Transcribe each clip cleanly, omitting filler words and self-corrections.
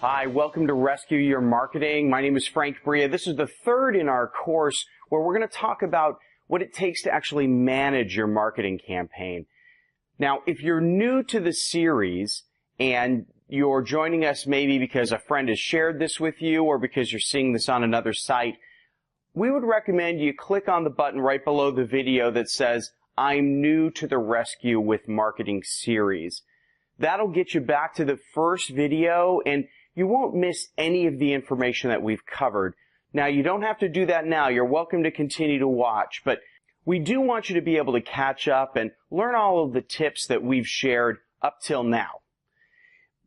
Hi, welcome to Rescue Your Marketing. My name is Frank Bria. This is the third in our course where we're going to talk about what it takes to actually manage your marketing campaign. Now, if you're new to the series and you're joining us maybe because a friend has shared this with you or because you're seeing this on another site, we would recommend you click on the button right below the video that says, I'm new to the Rescue with Marketing series. That'll get you back to the first video and you won't miss any of the information that we've covered. Now, you don't have to do that now. You're welcome to continue to watch, but we do want you to be able to catch up and learn all of the tips that we've shared up till now.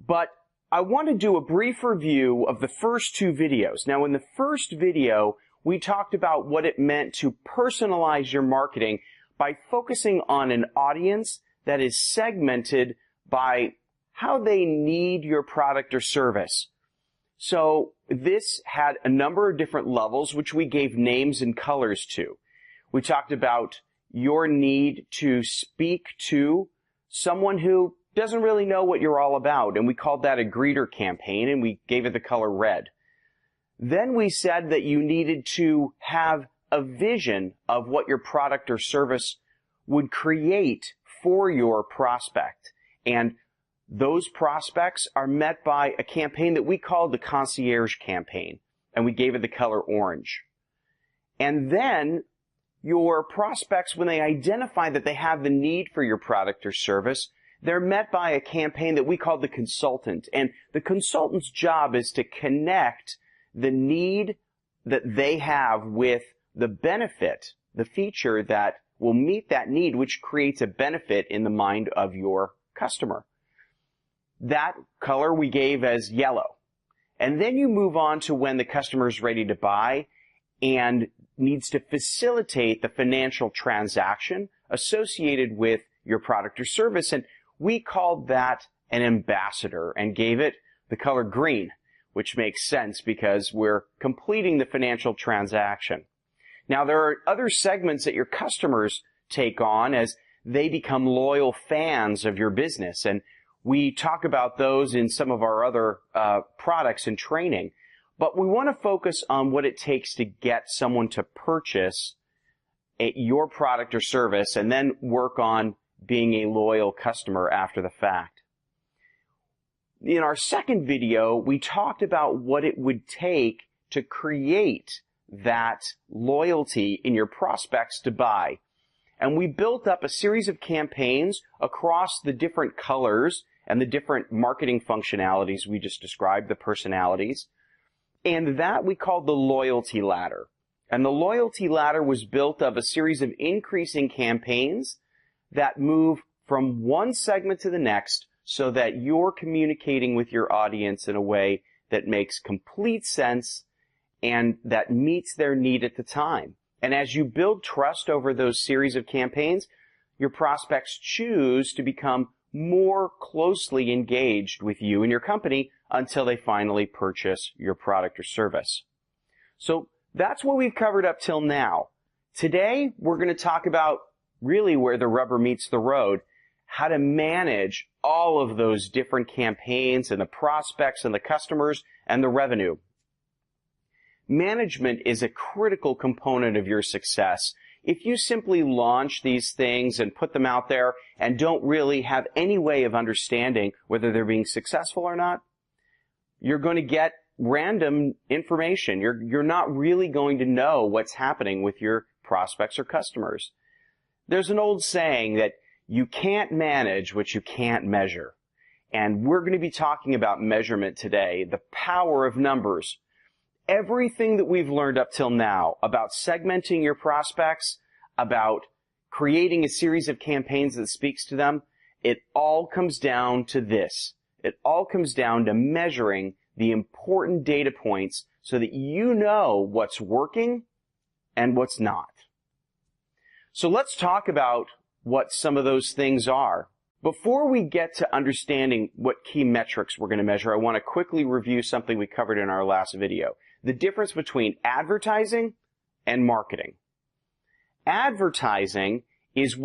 But I want to do a brief review of the first two videos. Now, in the first video, we talked about what it meant to personalize your marketing by focusing on an audience that is segmented by how they need your product or service. So this had a number of different levels, which we gave names and colors to. We talked about your need to speak to someone who doesn't really know what you're all about, and we called that a greeter campaign, and we gave it the color red. Then we said that you needed to have a vision of what your product or service would create for your prospect, and those prospects are met by a campaign that we called the concierge campaign, and we gave it the color orange. And then your prospects, when they identify that they have the need for your product or service, they're met by a campaign that we call the consultant. And the consultant's job is to connect the need that they have with the benefit, the feature that will meet that need, which creates a benefit in the mind of your customer. That color we gave as yellow. And then you move on to when the customer is ready to buy and needs to facilitate the financial transaction associated with your product or service. And we called that an ambassador and gave it the color green, which makes sense because we're completing the financial transaction. Now, there are other segments that your customers take on as they become loyal fans of your business, and we talk about those in some of our other products and training. But we want to focus on what it takes to get someone to purchase your product or service and then work on being a loyal customer after the fact. In our second video, we talked about what it would take to create that loyalty in your prospects to buy. And we built up a series of campaigns across the different colors and the different marketing functionalities we just described, the personalities. And that we called the loyalty ladder. And the loyalty ladder was built of a series of increasing campaigns that move from one segment to the next so that you're communicating with your audience in a way that makes complete sense and that meets their need at the time. And as you build trust over those series of campaigns, your prospects choose to become more closely engaged with you and your company until they finally purchase your product or service. So that's what we've covered up till now. Today, we're going to talk about really where the rubber meets the road, how to manage all of those different campaigns and the prospects and the customers and the revenue. Management is a critical component of your success. If you simply launch these things and put them out there and don't really have any way of understanding whether they're being successful or not, you're going to get random information. You're not really going to know what's happening with your prospects or customers. There's an old saying that you can't manage what you can't measure. And we're going to be talking about measurement today, the power of numbers. Everything that we've learned up till now about segmenting your prospects, about creating a series of campaigns that speaks to them, it all comes down to this. It all comes down to measuring the important data points so that you know what's working and what's not. So let's talk about what some of those things are. Before we get to understanding what key metrics we're going to measure, I want to quickly review something we covered in our last video. The difference between advertising and marketing. Advertising is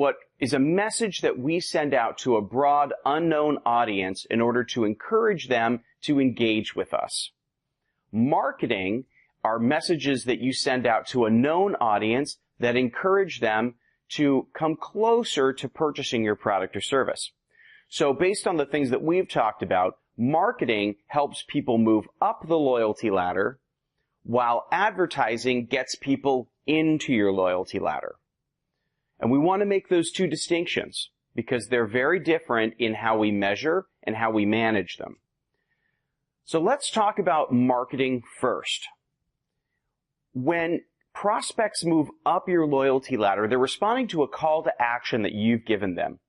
a message that we send out to a broad, unknown audience in order to encourage them to engage with us. Marketing are messages that you send out to a known audience that encourage them to come closer to purchasing your product or service. So based on the things that we've talked about, marketing helps people move up the loyalty ladder, while advertising gets people into your loyalty ladder. And we want to make those two distinctions because they're very different in how we measure and how we manage them. So let's talk about marketing first. When prospects move up your loyalty ladder, they're responding to a call to action that you've given them.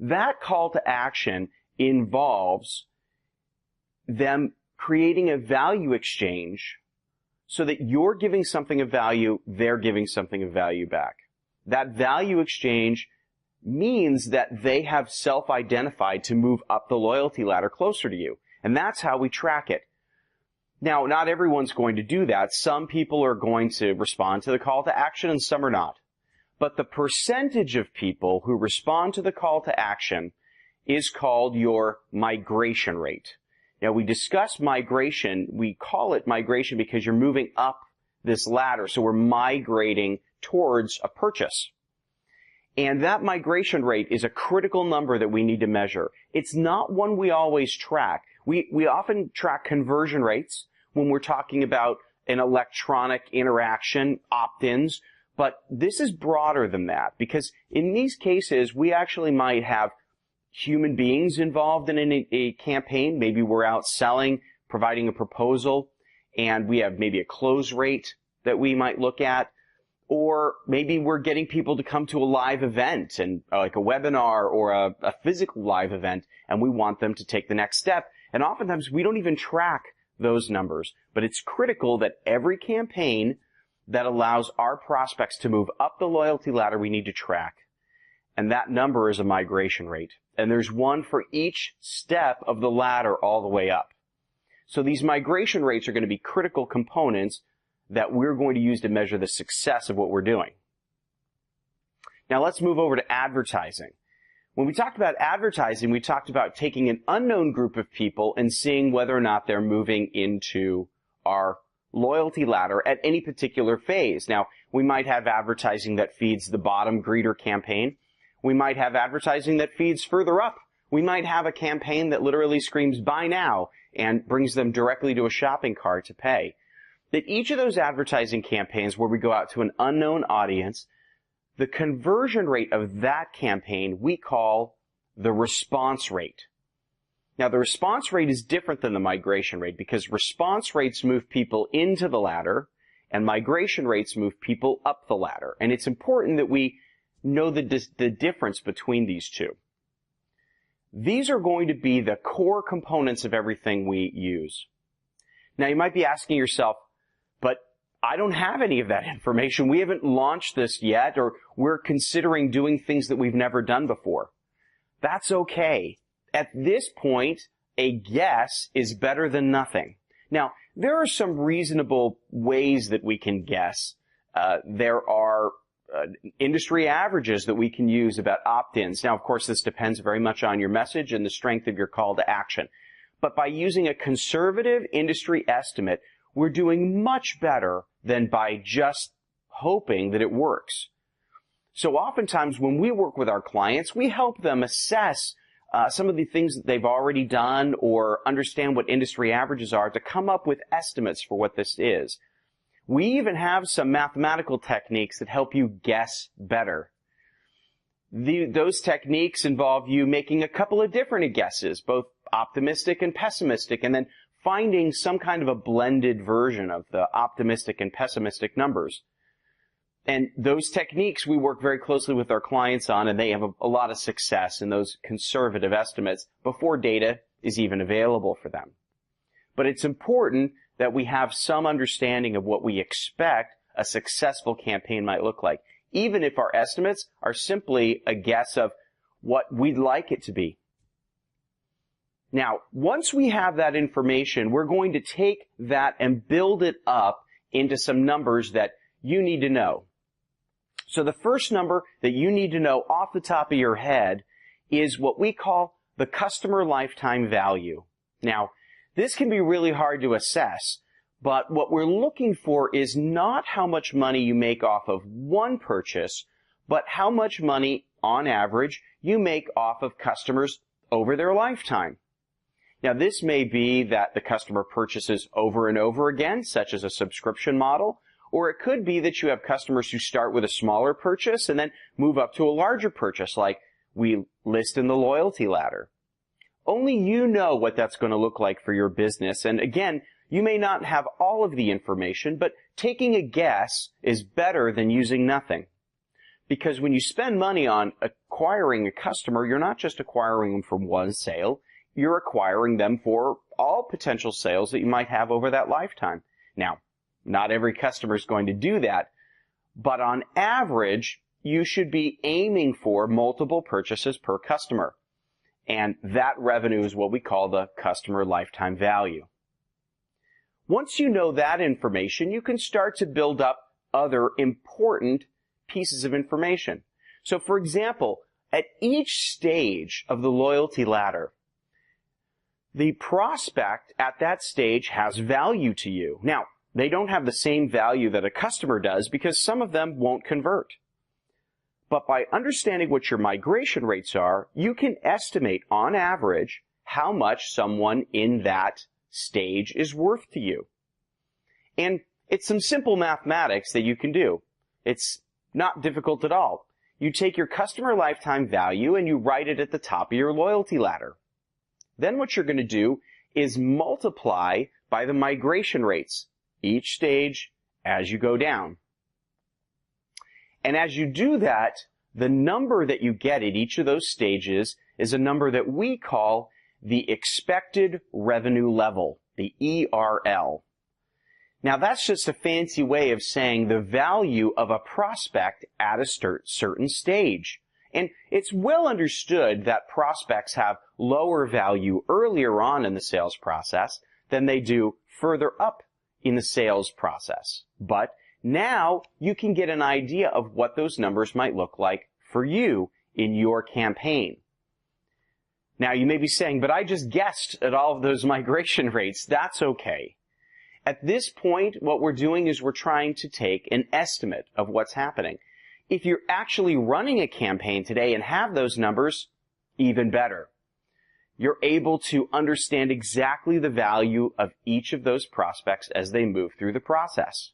That call to action involves them creating a value exchange so that you're giving something of value, they're giving something of value back. That value exchange means that they have self-identified to move up the loyalty ladder closer to you. And that's how we track it. Now, not everyone's going to do that. Some people are going to respond to the call to action and some are not. But the percentage of people who respond to the call to action is called your migration rate. Now, we discuss migration. We call it migration because you're moving up this ladder. So we're migrating towards a purchase. And that migration rate is a critical number that we need to measure. It's not one we always track. We often track conversion rates when we're talking about an electronic interaction, opt-ins, but this is broader than that because in these cases, we actually might have human beings involved in a campaign. Maybe we're out selling, providing a proposal, and we have maybe a close rate that we might look at. Or maybe we're getting people to come to a live event and like a webinar or a physical live event, and we want them to take the next step. And oftentimes we don't even track those numbers, but it's critical that every campaign that allows our prospects to move up the loyalty ladder, we need to track. And that number is a migration rate. And there's one for each step of the ladder all the way up. So these migration rates are going to be critical components that we're going to use to measure the success of what we're doing. Now let's move over to advertising. When we talked about advertising, we talked about taking an unknown group of people and seeing whether or not they're moving into our loyalty ladder at any particular phase. Now, we might have advertising that feeds the bottom greeter campaign. We might have advertising that feeds further up. We might have a campaign that literally screams buy now and brings them directly to a shopping cart to pay. That each of those advertising campaigns where we go out to an unknown audience, the conversion rate of that campaign we call the response rate. Now, the response rate is different than the migration rate because response rates move people into the ladder and migration rates move people up the ladder. And it's important that we know the difference between these two. These are going to be the core components of everything we use. Now, you might be asking yourself, but I don't have any of that information. We haven't launched this yet, or we're considering doing things that we've never done before. That's okay. At this point, a guess is better than nothing. Now, there are some reasonable ways that we can guess. There are industry averages that we can use about opt-ins. Now, of course, this depends very much on your message and the strength of your call to action. But by using a conservative industry estimate, we're doing much better than by just hoping that it works. So oftentimes when we work with our clients, we help them assess some of the things that they've already done or understand what industry averages are to come up with estimates for what this is. We even have some mathematical techniques that help you guess better. Those techniques involve you making a couple of different guesses, both optimistic and pessimistic, and then finding some kind of a blended version of the optimistic and pessimistic numbers. And those techniques we work very closely with our clients on, and they have a lot of success in those conservative estimates before data is even available for them. But it's important that we have some understanding of what we expect a successful campaign might look like, even if our estimates are simply a guess of what we'd like it to be. Now, once we have that information, we're going to take that and build it up into some numbers that you need to know. So the first number that you need to know off the top of your head is what we call the customer lifetime value. Now, this can be really hard to assess, but what we're looking for is not how much money you make off of one purchase, but how much money, on average, you make off of customers over their lifetime. Now, this may be that the customer purchases over and over again, such as a subscription model, or it could be that you have customers who start with a smaller purchase and then move up to a larger purchase, like we list in the loyalty ladder. Only you know what that's going to look like for your business, and again, you may not have all of the information, but taking a guess is better than using nothing. Because when you spend money on acquiring a customer, you're not just acquiring them for one sale, you're acquiring them for all potential sales that you might have over that lifetime. Now, not every customer is going to do that, but on average, you should be aiming for multiple purchases per customer. And that revenue is what we call the customer lifetime value. Once you know that information, you can start to build up other important pieces of information. So, for example, at each stage of the loyalty ladder, the prospect at that stage has value to you. Now, they don't have the same value that a customer does because some of them won't convert. But by understanding what your migration rates are, you can estimate on average how much someone in that stage is worth to you. And it's some simple mathematics that you can do. It's not difficult at all. You take your customer lifetime value and you write it at the top of your loyalty ladder. Then what you're going to do is multiply by the migration rates each stage as you go down. And as you do that, the number that you get at each of those stages is a number that we call the expected revenue level, the ERL. Now, that's just a fancy way of saying the value of a prospect at a certain stage. And it's well understood that prospects have lower value earlier on in the sales process than they do further up in the sales process. But now you can get an idea of what those numbers might look like for you in your campaign. Now, you may be saying, but I just guessed at all of those migration rates. That's okay. At this point, what we're doing is we're trying to take an estimate of what's happening. If you're actually running a campaign today and have those numbers, even better. You're able to understand exactly the value of each of those prospects as they move through the process.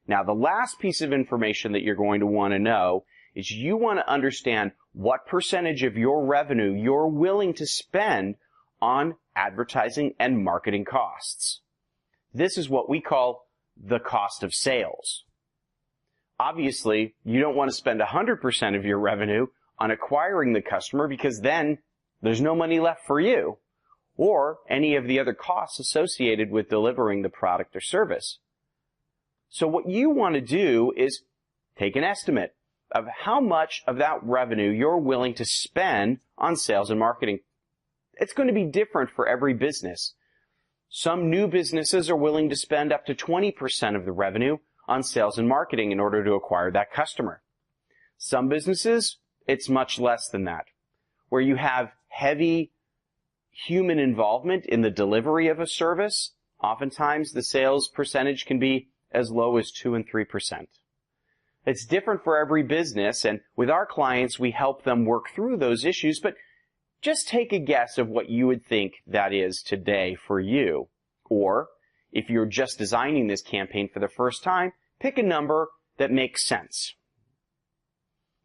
Now, the last piece of information that you're going to want to know is you want to understand what percentage of your revenue you're willing to spend on advertising and marketing costs. This is what we call the cost of sales. Obviously, you don't want to spend 100% of your revenue on acquiring the customer because then there's no money left for you or any of the other costs associated with delivering the product or service. So what you want to do is take an estimate of how much of that revenue you're willing to spend on sales and marketing. It's going to be different for every business. Some new businesses are willing to spend up to 20% of the revenue on sales and marketing in order to acquire that customer. Some businesses, it's much less than that, where you have heavy human involvement in the delivery of a service. Oftentimes, the sales percentage can be as low as 2 and 3%. It's different for every business, and with our clients, we help them work through those issues, but just take a guess of what you would think that is today for you. Or, if you're just designing this campaign for the first time, pick a number that makes sense.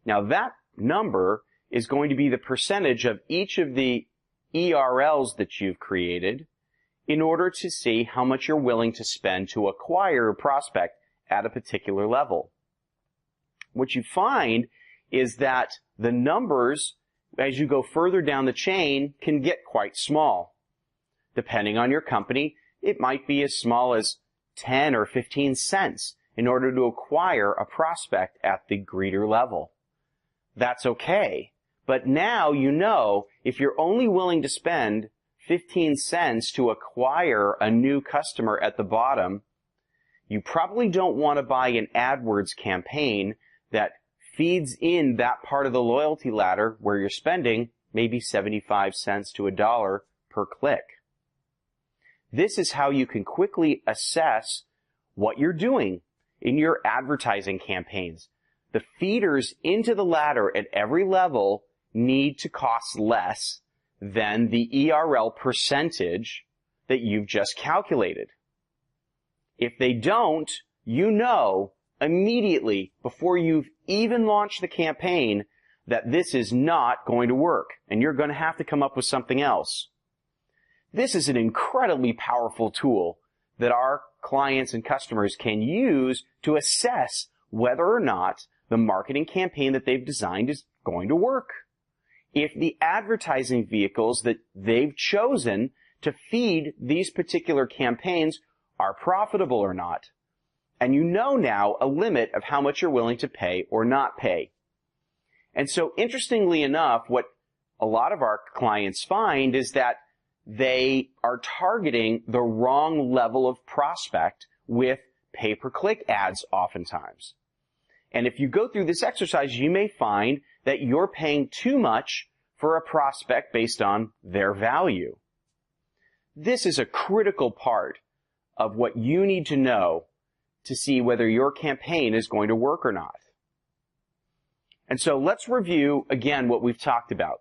Now, that number is going to be the percentage of each of the ERLs that you've created in order to see how much you're willing to spend to acquire a prospect at a particular level. What you find is that the numbers, as you go further down the chain, can get quite small. Depending on your company, it might be as small as 10 or 15 cents in order to acquire a prospect at the greeter level. That's okay. But now you know if you're only willing to spend 15 cents to acquire a new customer at the bottom, you probably don't want to buy an AdWords campaign that feeds in that part of the loyalty ladder where you're spending maybe 75 cents to $1 per click. This is how you can quickly assess what you're doing in your advertising campaigns. The feeders into the ladder at every level need to cost less than the ERL percentage that you've just calculated. If they don't, you know immediately before you've even launched the campaign that this is not going to work and you're going to have to come up with something else. This is an incredibly powerful tool that our clients and customers can use to assess whether or not the marketing campaign that they've designed is going to work. If the advertising vehicles that they've chosen to feed these particular campaigns are profitable or not. And you know now a limit of how much you're willing to pay or not pay. And so interestingly enough, what a lot of our clients find is that they are targeting the wrong level of prospect with pay-per-click ads oftentimes. And if you go through this exercise, you may find that you're paying too much for a prospect based on their value. This is a critical part of what you need to know to see whether your campaign is going to work or not. And so let's review again what we've talked about.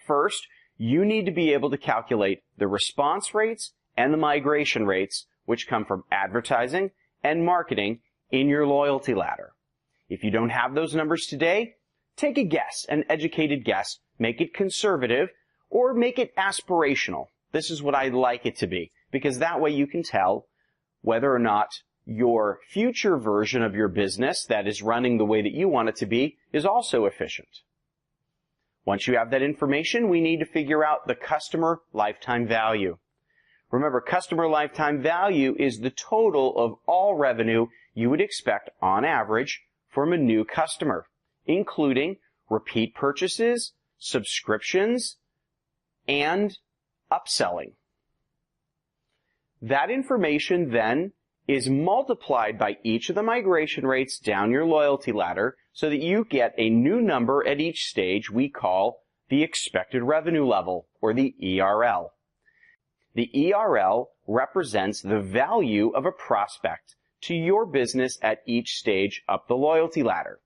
First, you need to be able to calculate the response rates and the migration rates which come from advertising and marketing in your loyalty ladder. If you don't have those numbers today, take a guess, an educated guess. Make it conservative or make it aspirational. This is what I'd like it to be, because that way you can tell whether or not your future version of your business that is running the way that you want it to be is also efficient. Once you have that information, we need to figure out the customer lifetime value. Remember, customer lifetime value is the total of all revenue you would expect on average from a new customer, including repeat purchases, subscriptions, and upselling. That information then is multiplied by each of the migration rates down your loyalty ladder so that you get a new number at each stage we call the expected revenue level, or the ERL. The ERL represents the value of a prospect to your business at each stage up the loyalty ladder.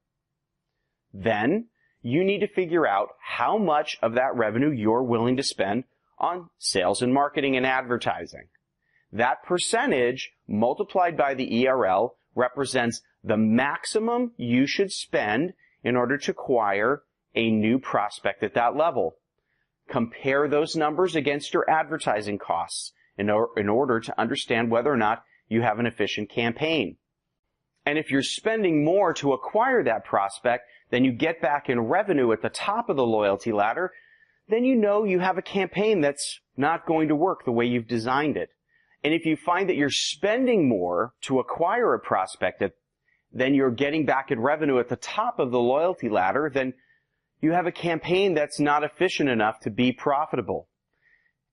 Then, you need to figure out how much of that revenue you're willing to spend on sales and marketing and advertising. That percentage multiplied by the ERL represents the maximum you should spend in order to acquire a new prospect at that level. Compare those numbers against your advertising costs in order to understand whether or not you have an efficient campaign. And if you're spending more to acquire that prospect than you get back in revenue at the top of the loyalty ladder, then you know you have a campaign that's not going to work the way you've designed it. And if you find that you're spending more to acquire a prospect than you're getting back in revenue at the top of the loyalty ladder, then you have a campaign that's not efficient enough to be profitable.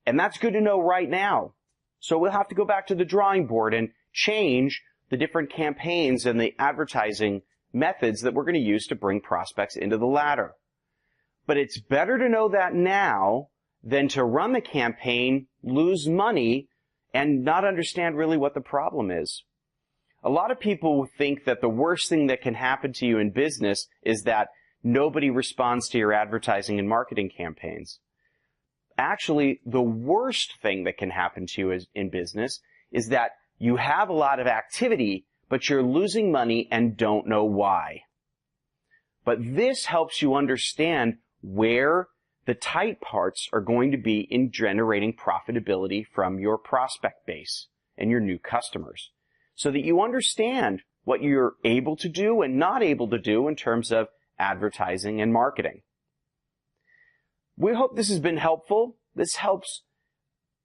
And that's good to know right now. So we'll have to go back to the drawing board and change the different campaigns and the advertising methods that we're going to use to bring prospects into the ladder. But it's better to know that now than to run the campaign, lose money, and not understand really what the problem is. A lot of people think that the worst thing that can happen to you in business is that nobody responds to your advertising and marketing campaigns. Actually, the worst thing that can happen to you in business is that you have a lot of activity, but you're losing money and don't know why. But this helps you understand where the tight parts are going to be in generating profitability from your prospect base and your new customers, so that you understand what you're able to do and not able to do in terms of advertising and marketing. We hope this has been helpful. This helps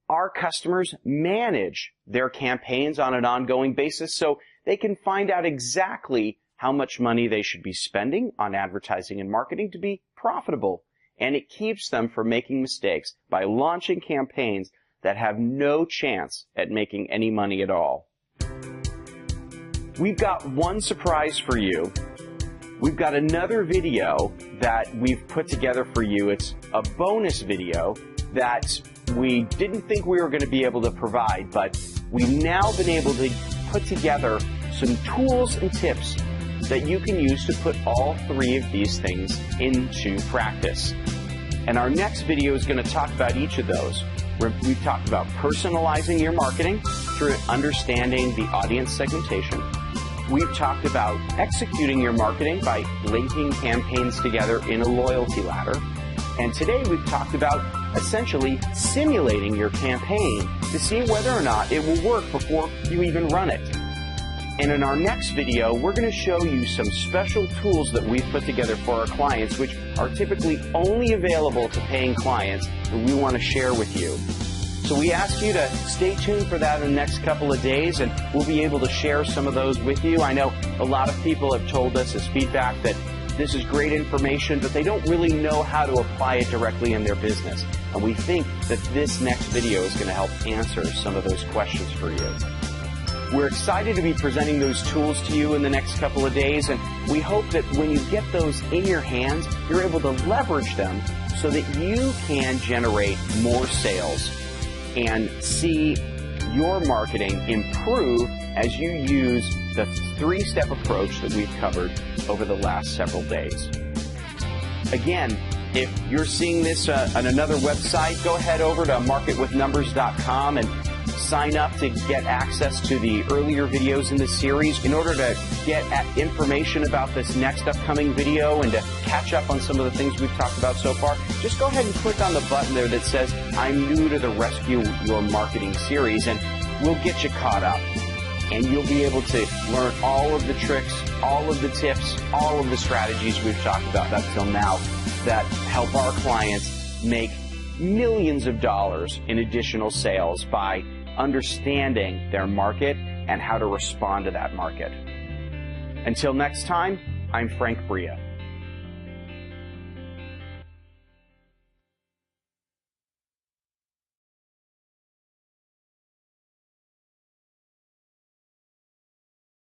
our customers manage their campaigns on an ongoing basis so they can find out exactly how much money they should be spending on advertising and marketing to be profitable. And it keeps them from making mistakes by launching campaigns that have no chance at making any money at all. We've got one surprise for you. We've got another video that we've put together for you. It's a bonus video that we didn't think we were going to be able to provide, but we've now been able to put together some tools and tips that you can use to put all three of these things into practice. And our next video is going to talk about each of those. We've talked about personalizing your marketing through understanding the audience segmentation. We've talked about executing your marketing by linking campaigns together in a loyalty ladder. And today we've talked about essentially simulating your campaign to see whether or not it will work before you even run it. And in our next video, we're going to show you some special tools that we've put together for our clients, which are typically only available to paying clients, that we want to share with you. So we ask you to stay tuned for that in the next couple of days, and we'll be able to share some of those with you. I know a lot of people have told us as feedback that this is great information, but they don't really know how to apply it directly in their business. And we think that this next video is going to help answer some of those questions for you. We're excited to be presenting those tools to you in the next couple of days, and we hope that when you get those in your hands, you're able to leverage them so that you can generate more sales and see your marketing improve as you use the three-step approach that we've covered over the last several days. Again, if you're seeing this on another website, go ahead over to marketwithnumbers.com and sign up to get access to the earlier videos in this series. In order to get information about this next upcoming video and to catch up on some of the things we've talked about so far, just go ahead and click on the button there that says, I'm new to the Rescue Your Marketing series, and we'll get you caught up. And you'll be able to learn all of the tricks, all of the tips, all of the strategies we've talked about up till now that help our clients make millions of dollars in additional sales by understanding their market and how to respond to that market. Until next time, I'm Frank Bria.